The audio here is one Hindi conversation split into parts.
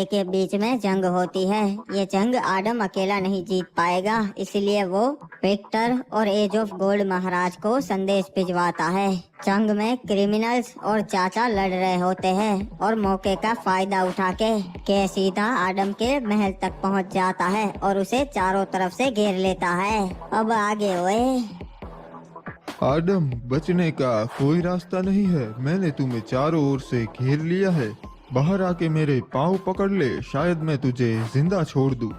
के बीच में जंग होती है। ये जंग आडम अकेला नहीं जीत पाएगा, इसलिए वो विक्टर और एज ऑफ गोल्ड महाराज को संदेश भिजवाता है। जंग में क्रिमिनल्स और चाचा लड़ रहे होते हैं और मौके का फायदा उठा के सीधा आडम के महल तक पहुंच जाता है और उसे चारों तरफ से घेर लेता है। अब आगे ओए। आडम, बचने का कोई रास्ता नहीं है। मैंने तुम्हें चारों ओर से घेर लिया है। बाहर आके मेरे पाँव पकड़ ले, शायद मैं तुझे जिंदा छोड़ दूं।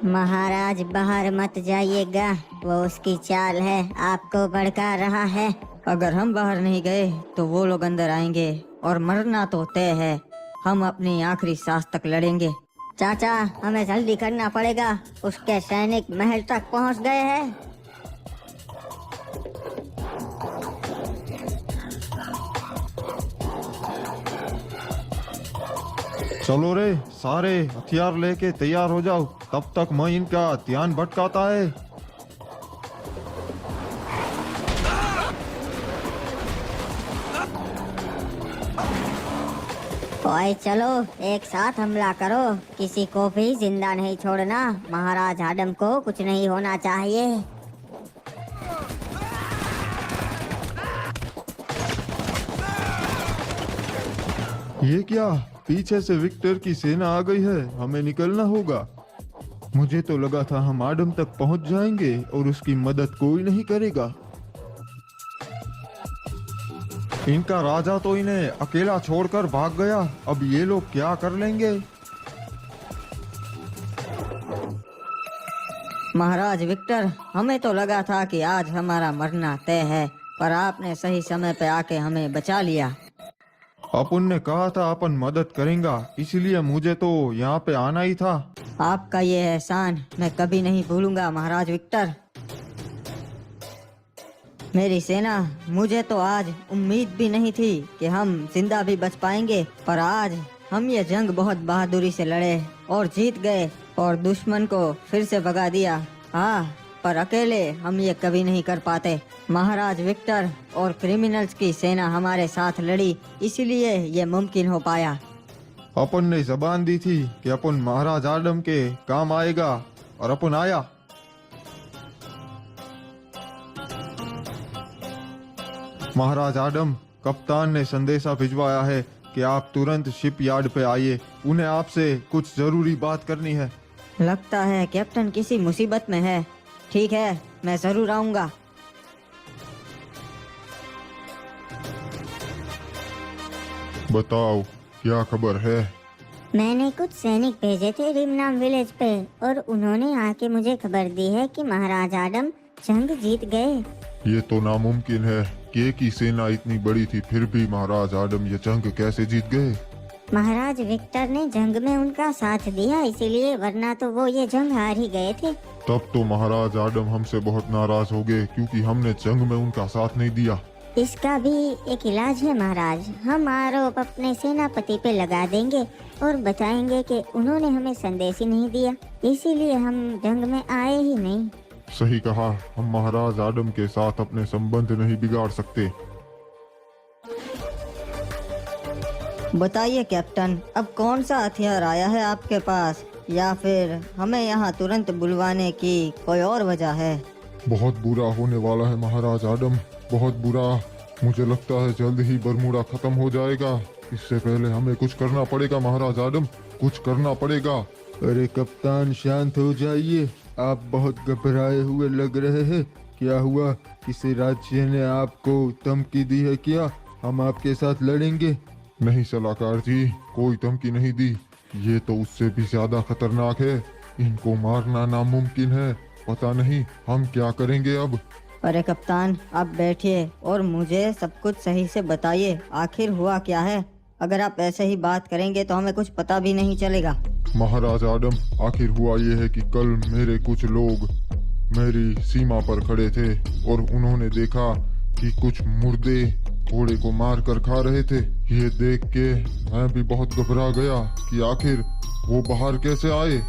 महाराज बाहर मत जाइएगा, वो उसकी चाल है, आपको भड़का रहा है। अगर हम बाहर नहीं गए तो वो लोग अंदर आएंगे और मरना तो तय है। हम अपनी आखिरी सांस तक लड़ेंगे। चाचा, हमें जल्दी करना पड़ेगा, उसके सैनिक महल तक पहुंच गए हैं। चलो रे, सारे हथियार लेके तैयार हो जाओ, तब तक मैं इनका ध्यान भटकाता है। ओए चलो, एक साथ हमला करो, किसी को भी जिंदा नहीं छोड़ना। महाराज आडम को कुछ नहीं होना चाहिए। ये क्या? पीछे से विक्टर की सेना आ गई है, हमें निकलना होगा। मुझे तो लगा था हम आडम तक पहुंच जाएंगे और उसकी मदद कोई नहीं करेगा। इनका राजा तो इन्हें अकेला छोड़कर भाग गया, अब ये लोग क्या कर लेंगे? महाराज विक्टर, हमें तो लगा था कि आज हमारा मरना तय है, पर आपने सही समय पे आके हमें बचा लिया। अपन ने कहा था अपन मदद करेंगा, इसलिए मुझे तो यहाँ पे आना ही था। आपका ये एहसान मैं कभी नहीं भूलूंगा महाराज विक्टर। मेरी सेना, मुझे तो आज उम्मीद भी नहीं थी कि हम जिंदा भी बच पाएंगे, पर आज हम ये जंग बहुत बहादुरी से लड़े और जीत गए और दुश्मन को फिर से भगा दिया। हाँ, पर अकेले हम ये कभी नहीं कर पाते। महाराज विक्टर और क्रिमिनल्स की सेना हमारे साथ लड़ी, इसलिए ये मुमकिन हो पाया। अपन ने जबान दी थी कि अपन महाराज आडम के काम आएगा और अपन आया। महाराज आडम, कप्तान ने संदेशा भिजवाया है कि आप तुरंत शिप यार्ड पे आइए, उन्हें आपसे कुछ जरूरी बात करनी है। लगता है कैप्टन किसी मुसीबत में है। ठीक है, मैं जरूर आऊंगा। बताओ, क्या खबर है? मैंने कुछ सैनिक भेजे थे रिमनाम विलेज पे और उन्होंने आके मुझे खबर दी है कि महाराज आडम जंग जीत गए। ये तो नामुमकिन है कि एक ही सेना इतनी बड़ी थी, फिर भी महाराज आडम ये जंग कैसे जीत गए? महाराज विक्टर ने जंग में उनका साथ दिया, इसीलिए, वरना तो वो ये जंग हार ही गए थे। तब तो महाराज आडम हमसे बहुत नाराज हो गए, क्योंकि हमने जंग में उनका साथ नहीं दिया। इसका भी एक इलाज है महाराज, हम आरोप अपने सेनापति पे लगा देंगे और बताएंगे कि उन्होंने हमें संदेश ही नहीं दिया, इसीलिए हम जंग में आए ही नहीं। सही कहा, हम महाराज आडम के साथ अपने संबंध नहीं बिगाड़ सकते। बताइए कैप्टन, अब कौन सा हथियार आया है आपके पास, या फिर हमें यहाँ तुरंत बुलवाने की कोई और वजह है? बहुत बुरा होने वाला है महाराज आडम, बहुत बुरा। मुझे लगता है जल्द ही बरमूडा खत्म हो जाएगा। इससे पहले हमें कुछ करना पड़ेगा महाराज आडम, कुछ करना पड़ेगा। अरे कप्तान, शांत हो जाइए, आप बहुत घबराए हुए लग रहे हैं। क्या हुआ? किसी राज्य ने आपको धमकी दी है क्या? हम आपके साथ लड़ेंगे। नहीं सलाहकार जी, कोई धमकी नहीं दी, ये तो उससे भी ज्यादा खतरनाक है। इनको मारना नामुमकिन है, पता नहीं हम क्या करेंगे अब। अरे कप्तान, आप बैठिए और मुझे सब कुछ सही से बताइए, आखिर हुआ क्या है। अगर आप ऐसे ही बात करेंगे तो हमें कुछ पता भी नहीं चलेगा। महाराज आडम, आखिर हुआ ये है कि कल मेरे कुछ लोग मेरी सीमा पर खड़े थे और उन्होंने देखा कि कुछ मुर्दे घोड़े को मार कर खा रहे थे। ये देख के मैं भी बहुत घबरा गया कि आखिर वो बाहर कैसे आए।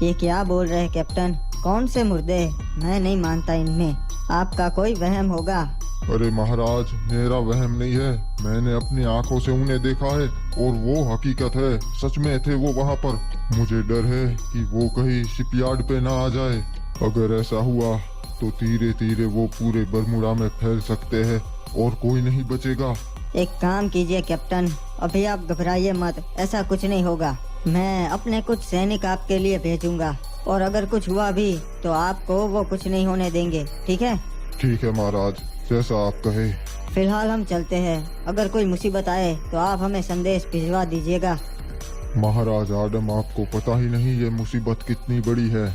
ये क्या बोल रहे हैं कैप्टन? कौन से मुर्दे? मैं नहीं मानता इनमें, आपका कोई वहम होगा। अरे महाराज, मेरा वहम नहीं है, मैंने अपनी आंखों से उन्हें देखा है। और वो हकीकत है, सच में थे वो वहाँ पर। मुझे डर है कि वो कहीं शिपयार्ड पे ना आ जाए। अगर ऐसा हुआ तो धीरे धीरे वो पूरे बरमूडा में फैल सकते हैं और कोई नहीं बचेगा। एक काम कीजिए कैप्टन, अभी आप घबराइए मत, ऐसा कुछ नहीं होगा। मैं अपने कुछ सैनिक आपके लिए भेजूंगा और अगर कुछ हुआ भी तो आपको वो कुछ नहीं होने देंगे, ठीक है? ठीक है महाराज, जैसा आप कहे। फिलहाल हम चलते हैं, अगर कोई मुसीबत आए तो आप हमें संदेश भिजवा दीजिएगा। महाराज आडम, आपको पता ही नहीं ये मुसीबत कितनी बड़ी है।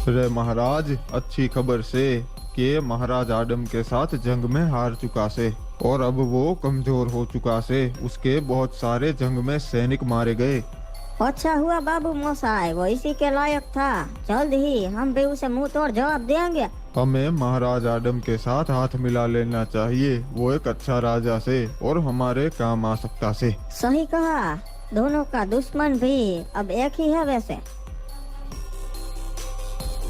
रे महाराज, अच्छी खबर से कि महाराज आडम के साथ जंग में हार चुका से और अब वो कमजोर हो चुका से। उसके बहुत सारे जंग में सैनिक मारे गए। अच्छा हुआ बाबू मोसाई, वो इसी के लायक था। जल्द ही हम भी उसे मुंह तोड़ जवाब देंगे। हमें महाराज आडम के साथ हाथ मिला लेना चाहिए। वो एक अच्छा राजा से और हमारे काम आ सकता से। सही कहा, दोनों का दुश्मन भी अब एक ही है वैसे।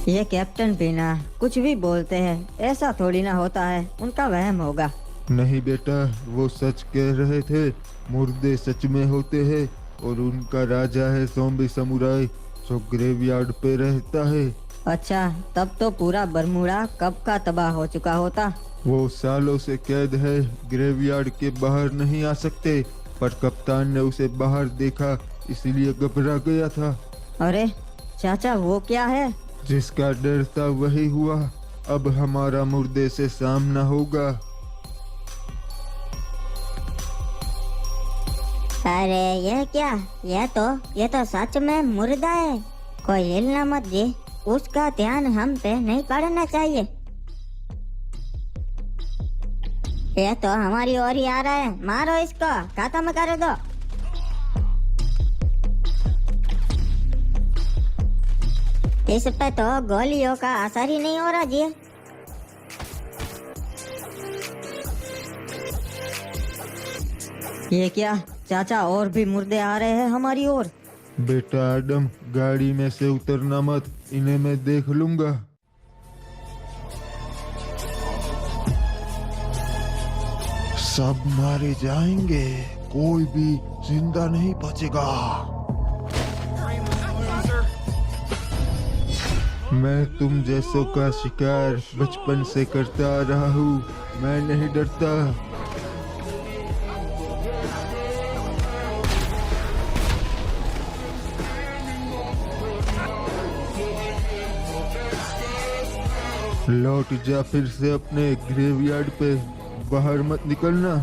ये कैप्टन बिना कुछ भी बोलते हैं, ऐसा थोड़ी ना होता है, उनका वहम होगा। नहीं बेटा, वो सच कह रहे थे। मुर्दे सच में होते हैं और उनका राजा है ज़ॉम्बी समुराई जो ग्रेवयार्ड पे रहता है। अच्छा, तब तो पूरा बरमूडा कब का तबाह हो चुका होता। वो सालों से कैद है, ग्रेवयार्ड के बाहर नहीं आ सकते, पर कप्तान ने उसे बाहर देखा इसलिए घबरा गया था। अरे चाचा, वो क्या है? जिसका डर था वही हुआ। अब हमारा मुर्दे से सामना होगा। अरे ये क्या, ये तो सच में मुर्दा है। कोई हिलना मत जी, उसका ध्यान हम पे नहीं पड़ना चाहिए। ये तो हमारी ओर ही आ रहा है, मारो इसको, खत्म कर दो। इस पे तो गोलियों का असर ही नहीं हो रहा जी। ये क्या चाचा, और भी मुर्दे आ रहे हैं हमारी ओर। बेटा आडम, गाड़ी में से उतरना मत, इन्हें मैं देख लूंगा। सब मारे जाएंगे, कोई भी जिंदा नहीं बचेगा। मैं तुम जैसों का शिकार बचपन से करता आ रहा हूँ, मैं नहीं डरता। लौट जा फिर से अपने ग्रेवयार्ड पे, बाहर मत निकलना।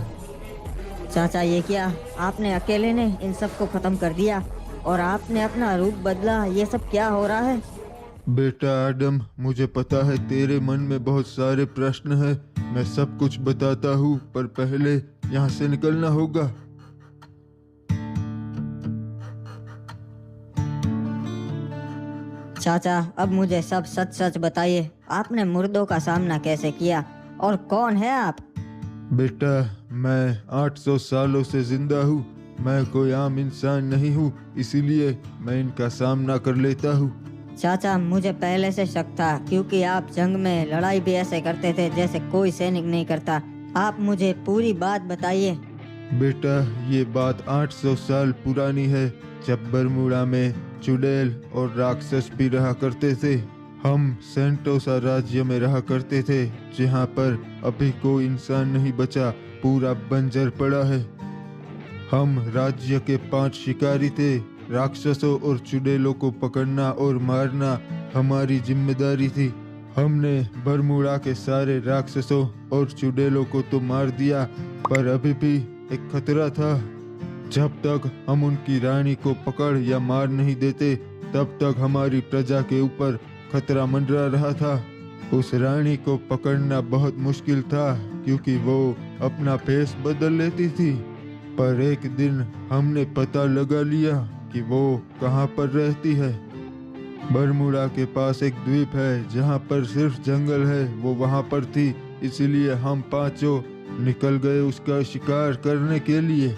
चाचा, ये क्या, आपने अकेले ने इन सब को खत्म कर दिया और आपने अपना रूप बदला, ये सब क्या हो रहा है? बेटा आडम, मुझे पता है तेरे मन में बहुत सारे प्रश्न हैं। मैं सब कुछ बताता हूँ, पर पहले यहाँ से निकलना होगा। चाचा, अब मुझे सब सच सच बताइए, आपने मुर्दों का सामना कैसे किया और कौन है आप? बेटा, मैं 800 सालों से जिंदा हूँ। मैं कोई आम इंसान नहीं हूँ, इसीलिए मैं इनका सामना कर लेता हूँ। चाचा, मुझे पहले से शक था, क्योंकि आप जंग में लड़ाई भी ऐसे करते थे जैसे कोई सैनिक नहीं करता। आप मुझे पूरी बात बताइए। बेटा, ये बात 800 साल पुरानी है, जब बरमूडा में चुड़ैल और राक्षस भी रहा करते थे। हम सेंटोसा राज्य में रहा करते थे, जहाँ पर अभी कोई इंसान नहीं बचा, पूरा बंजर पड़ा है। हम राज्य के 5 शिकारी थे। राक्षसों और चुड़ैलों को पकड़ना और मारना हमारी जिम्मेदारी थी। हमने बरमूडा के सारे राक्षसों और चुड़ैलों को तो मार दिया, पर अभी भी एक खतरा था। जब तक हम उनकी रानी को पकड़ या मार नहीं देते, तब तक हमारी प्रजा के ऊपर खतरा मंडरा रहा था। उस रानी को पकड़ना बहुत मुश्किल था, क्योंकि वो अपना भेष बदल लेती थी। पर एक दिन हमने पता लगा लिया कि वो कहाँ पर रहती है। बरमूडा के पास एक द्वीप है जहाँ पर सिर्फ जंगल है, वो वहाँ पर थी। इसलिए हम 5 निकल गए उसका शिकार करने के लिए।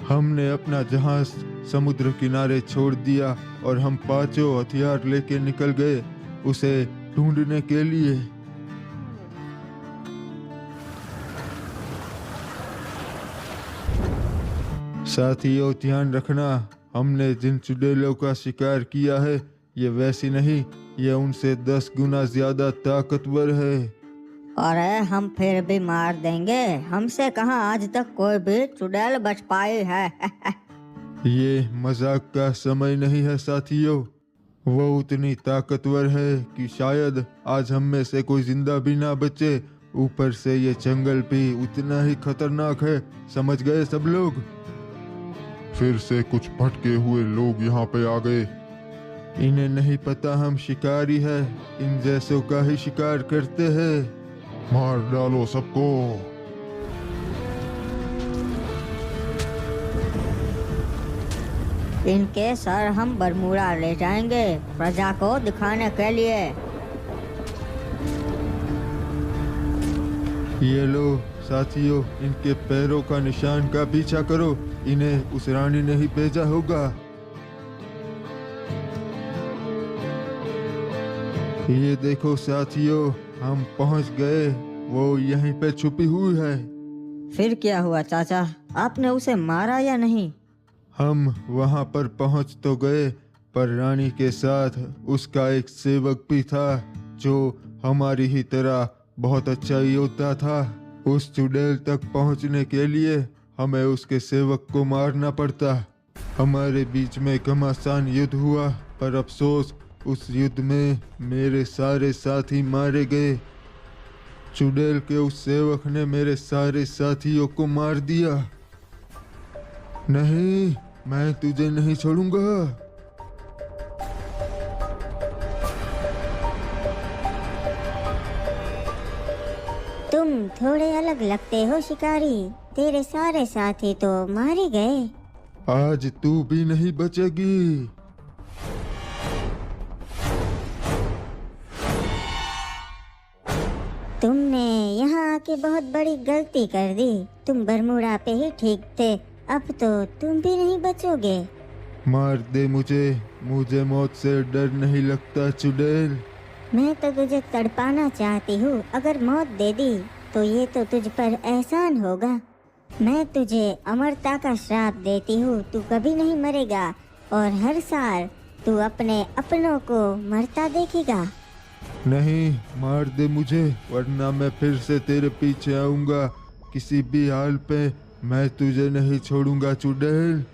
हमने अपना जहाज समुद्र किनारे छोड़ दिया और हम 5 हथियार लेके निकल गए उसे ढूंढने के लिए। साथियों, ध्यान रखना, हमने जिन चुड़ैलों का शिकार किया है ये वैसी नहीं, ये उनसे 10 गुना ज्यादा ताकतवर है। अरे हम फिर भी मार देंगे, हमसे कहाँ आज तक कोई भी चुड़ैल बच पाई है। ये मजाक का समय नहीं है साथियों, वो उतनी ताकतवर है कि शायद आज हम में से कोई जिंदा भी ना बचे। ऊपर से ये जंगल भी उतना ही खतरनाक है, समझ गए सब लोग? फिर से कुछ भटके हुए लोग यहाँ पे आ गए। इन्हें नहीं पता हम शिकारी है, इन जैसों का ही शिकार करते हैं। मार डालो सबको। इनके सर हम बरमूडा ले जाएंगे प्रजा को दिखाने के लिए। ये लो साथियों, इनके पैरों का निशान का पीछा करो, इन्हें उस रानी ने ही भेजा होगा। ये देखो साथियों, हम पहुंच गए, वो यहीं पे छुपी हुई है। फिर क्या हुआ चाचा, आपने उसे मारा या नहीं? हम वहां पर पहुंच तो गए, पर रानी के साथ उसका एक सेवक भी था जो हमारी ही तरह बहुत अच्छा योद्धा था। उस चुड़ैल तक पहुंचने के लिए हमें उसके सेवक को मारना पड़ता। हमारे बीच में घमासान युद्ध हुआ, पर अफसोस उस युद्ध में मेरे सारे साथी मारे गए। चुड़ैल के उस सेवक ने मेरे सारे साथियों को मार दिया। नहीं, मैं तुझे नहीं छोड़ूंगा। तुम थोड़े अलग लगते हो शिकारी, तेरे सारे साथी तो मारे गए। आज तू भी नहीं बचेगी। तुमने यहाँ आके बहुत बड़ी गलती कर दी। तुम बरमूडा पे ही ठीक थे, अब तो तुम भी नहीं बचोगे। मार दे मुझे मौत से डर नहीं लगता चुड़ैल। मैं तो तुझे तड़पाना चाहती हूँ, अगर मौत दे दी तो ये तो तुझ पर एहसान होगा। मैं तुझे अमरता का श्राप देती हूँ, तू कभी नहीं मरेगा और हर साल तू अपने अपनों को मरता देखेगा। नहीं, मार दे मुझे, वरना मैं फिर से तेरे पीछे आऊंगा। किसी भी हाल पे मैं तुझे नहीं छोड़ूंगा चुड़ैल।